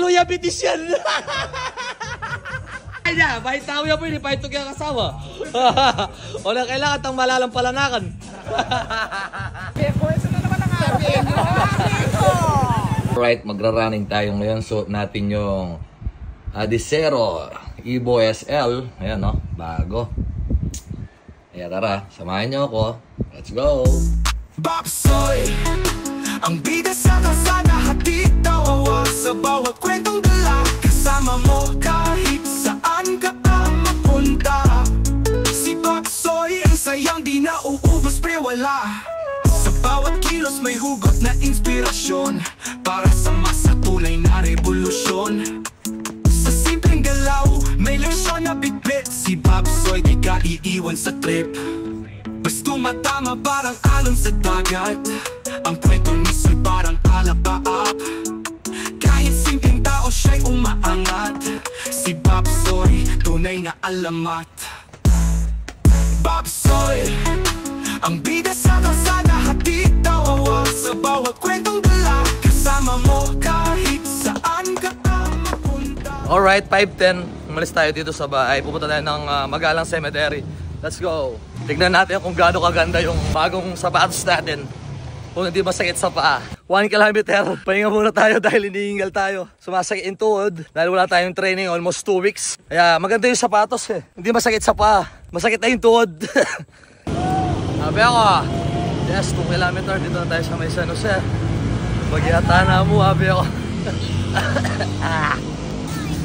Luya bitis yan. Ay na, bahit tao yan po yun, bahit ito kaya kasawa. Wala kailangan tang malalampalanakan. Alright, magra-running tayo ngayon. Suot natin yung Adicero Evo SL. Ayan no, bago. Kaya tara, samahan nyo ako. Let's go! Bapsoy, ang bida sa kalsada, hatid tawa sa bawat kwentong dala. Kasama mo kahit saan ka mapunta. Si Bapsoy, ang sayang di na uubos pre wala. Sa bawat kilos may hugot na inspirasyon, para sa masa tunay na revolusyon. Sa simpleng galaw, may leksyon na bitbit. Si Bapsoy di ka iiwan sa trip. Basto matama parang alon sa dagat. Ang kwento niso'y parang alabaap. Kahit simpleng tao siya'y umaangat. Si Bapsoy, tunay na alamat. Bapsoy, ang bida sa kalsada, hatid tawa sa bawat kwentong dala. Kasama mo kahit saan ka mapunta. Alright, 5:10. Umalis tayo dito sa bahay. Pupunta tayo ng Magalang Cemetery. Let's go! Tignan natin kung gaano kaganda yung bagong sapatos natin. Kung hindi masakit sa paa. 1 kilometer. Pahinga muna tayo dahil hinihingal tayo. Sumasakit yung tuhod. Dahil wala tayong training almost 2 weeks. Kaya maganda yung sapatos eh. Hindi masakit sa paa. Masakit na yung tuhod. Sabi ako, yes, 2 kilometer. Dito na tayo sa may San Jose. Magyata na mo, sabi ako.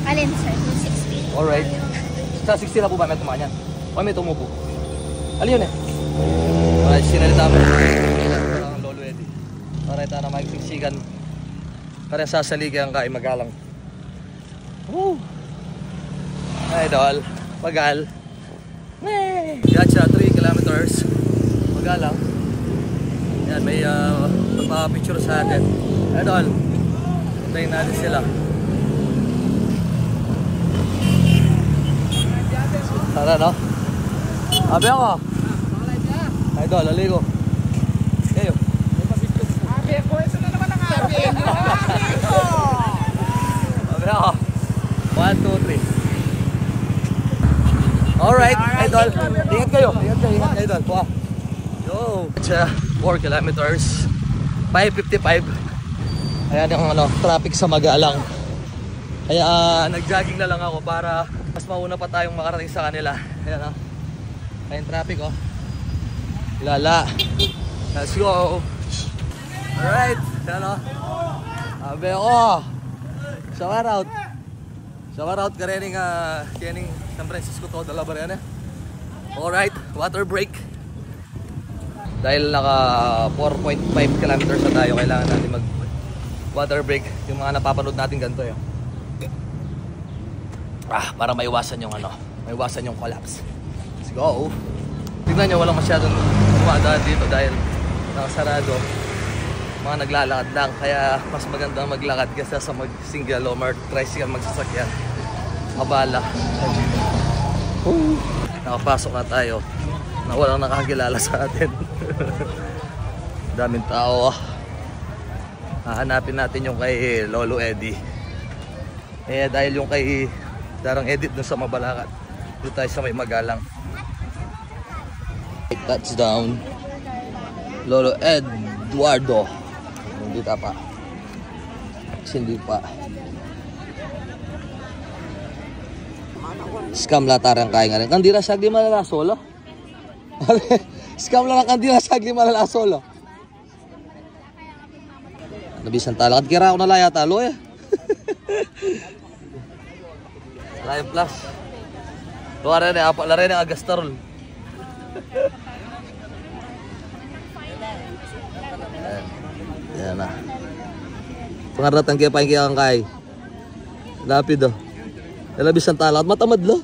Alin sir? 260. Alright. Sa 60 na po ba may tumahan yan? O may tumupo? Alin yun eh? Alright, sinalita mo. Parang Lolo Eddie. Alright, na magsiksikan. Kaya sasaligan ka ay magalang. Woo! Idol, magal. Gacha, 3 kilometers. Magalang. Yan, may magpapicture sa atin. Idol, tayo natin sila. Tara no? Abi ako. Idol, aligo. Kayo. Abi ako, isa na naman ang abi. Abi ako. 1, 2, 3. Alright, idol. Ingat kayo. Ingat kayo, idol. Wow. Yo. 4 kilometers. 5:55. Ayan yung traffic sa Magalang. Kaya nag-jogging na lang ako para mas mauna pa tayong makarating sa kanila. Ayan o. Ayan traffic o. Lala. Let's go. Alright. Ayan o. Sabi ako. Shower out. Shower out ka rin kining San Francisco to. Dala ba rin eh. Alright. Water break. Dahil naka 4.5 kilometers na tayo, kailangan natin mag water break. Yung mga napapanood natin ganito yun. Para maiwasan yung maiwasan yung collapse. Let's go. Tignan nyo, walang masyadong dumadaan dito dahil nakasarado. Mga naglalakad lang, kaya mas maganda maglakad kaysa sa mag-single o tricycle magsasakyan. Mabala. Nakapasok na tayo na walang nakakilala sa atin. Daming tao. Hahanapin natin yung kay Lolo Eddie. Dahil yung kay Darang Edit dun sa Mabalacat. Dito tayo sa may Magalang. Touchdown. Lolo Eduardo. Hindi pa. Hindi pa. Scam latarang kaya nga rin. Kandira sagli malala solo. Scam lang kandira sagli malala solo. Nabisan talakad. Kira ako na laya talo eh. Live plus. Luwa rin eh. Apa rin ang agastarol. Yan na. Pangaratan kaya paing kaya kang kay. Lapid oh. Elabis ang talakad. Matamad lo.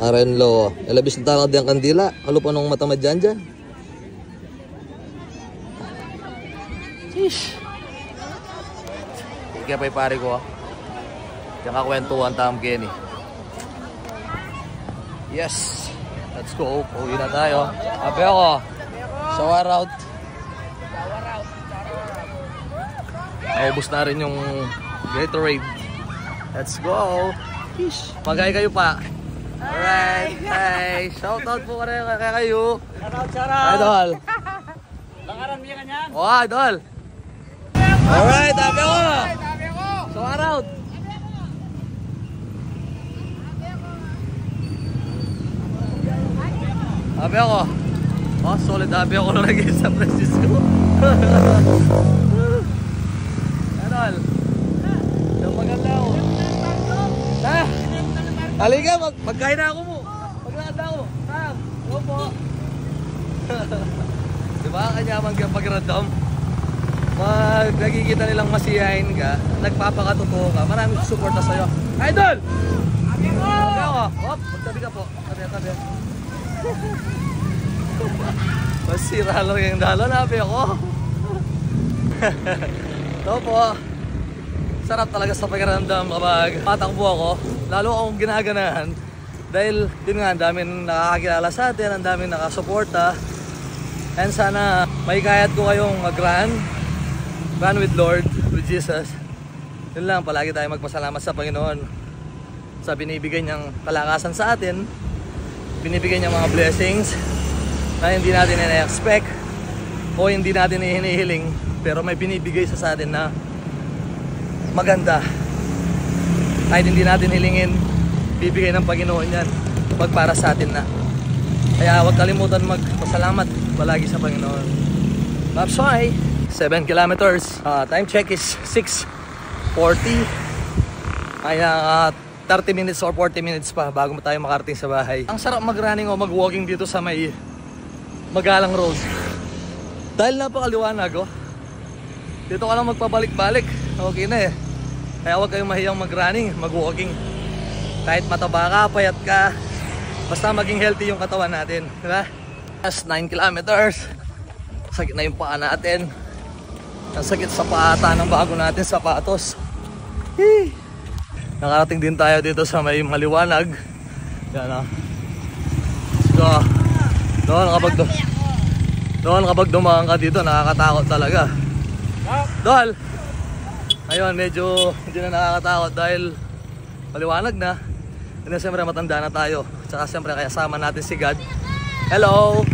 Aren lo. Elabis ang talakad yung kandila. Ano pa nung matamad dyan? Sheesh. Kaya pa'y pare ko ah. Kaya kakwentuhan tam Kenny. Yes. Let's go. Uwi na tayo. Ape ako. Shower out. Naubos na rin yung Gatorade. Let's go! Magay kayo pa. Alright! Hey! Shoutout po kaya kayo. Shoutout! Idol! Langaran niya kanyan? Oh, idol! Alright! Tabi ako! So, around! Tabi ako! Oh, solid tabi ako lang lagi sa Francisco. Idol! Yung maganda ako. Ha? Halika, magkain na ako mo. Maglakad na ako. Sam, go po. Diba, kanyaman ka pag-random? Nagkikita nilang masiyahin ka, nagpapakatotoo ka, maraming susuporta sa'yo. Idol! Tabi ko! Tabi ako. Hop, magtabi ka po. Tabi. Masira lang yung dalo, nabi ako. Ito po. Sarap talaga sa pakiramdam kapag matakbo ako. Lalo akong ginaganahan. Dahil yun nga, ang daming nakakakilala sa atin, ang daming nakasuporta. And sana may kayat ko kayong mag-run with Lord, with Jesus. Yun lang, palagi tayo magpasalamat sa Panginoon sa binibigay niyang kalakasan sa atin, binibigay niyang mga blessings na hindi natin ina-expect o hindi natin hinihiling, pero may binibigay sa atin na maganda. Kahit hindi natin hilingin, bibigay ng Panginoon yan pag para sa atin na. Kaya huwag kalimutan magpasalamat palagi sa Panginoon. Mapsoy, 7 kilometers. Time check is 6:40. Kaya 30 minutes or 40 minutes pa bago tayo makarating sa bahay. Ang sarap mag-running o mag-walking dito sa may Magalang Road. Dahil napakaliwanag oh. Dito ka lang magpabalik-balik. Okay na eh. Kaya huwag kayong mahiyang mag-running, mag-walking. Kahit mataba ka, payat ka, basta maging healthy yung katawan natin, diba? As 9 kilometers. Sakit na yung paa natin. Ang sakit sa paata ng bago natin sapatos. Nakarating din tayo dito sa may maliwanag. Yan o. Let's go. Doon kapag dumaan ka dito, nakakatakot talaga. Dol! Ayun, medyo hindi na nakakatakot dahil maliwanag na. And then siyempre matanda na tayo. Tsaka siyempre kaya sama natin si God. Hello!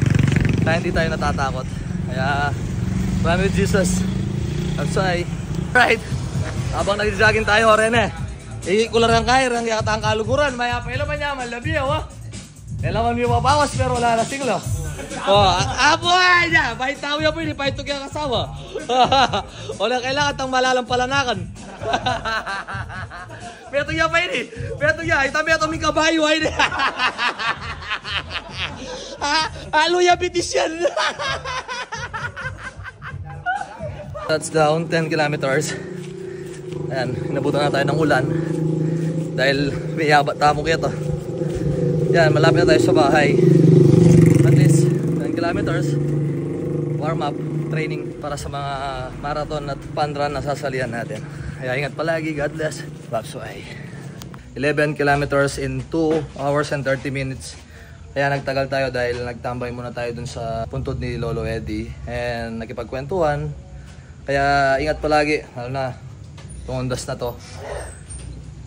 Kaya hindi tayo natatakot. Kaya run with Jesus. That's why. Right! Habang nag-jogging tayo, Rene. Ikularan kaya, rang yakata ang kaluguran. Maya pa ilaman niya, malabi oh. Ilaman mo mabawas pero wala na singlo. Oh, aboy niya! Bahit tao yan po yun, ipahitog yung kasawa. Wala kailangan tang malalampalanakan. Petog yan pa yun eh. Petog yan, itami ato may kabayo ay niya. Aluya bitis yan. That's down 10 kilometers. Ayan, inabutan na tayo ng ulan. Dahil may yabat tamok ito. Yan, malapit na tayo sa bahay. At least 10 kilometers. Warm up, training para sa mga marathon at fun run na sasalihan natin. Kaya ingat palagi, God bless. Babsuay. 11 kilometers in 2 hours and 30 minutes. Kaya nagtagal tayo dahil nagtambay muna tayo dun sa puntod ni Lolo Eddie. And nakipagkwentuhan. Kaya ingat palagi, lalo na itong ondas na to.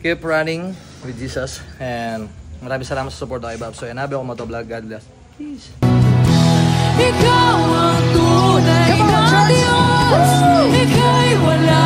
Keep running with Jesus. And maraming salamat sa support kay Babsoy. And habi ako motovlog. God bless. Peace. Ikaw ang tunay na Diyos. Ika'y wala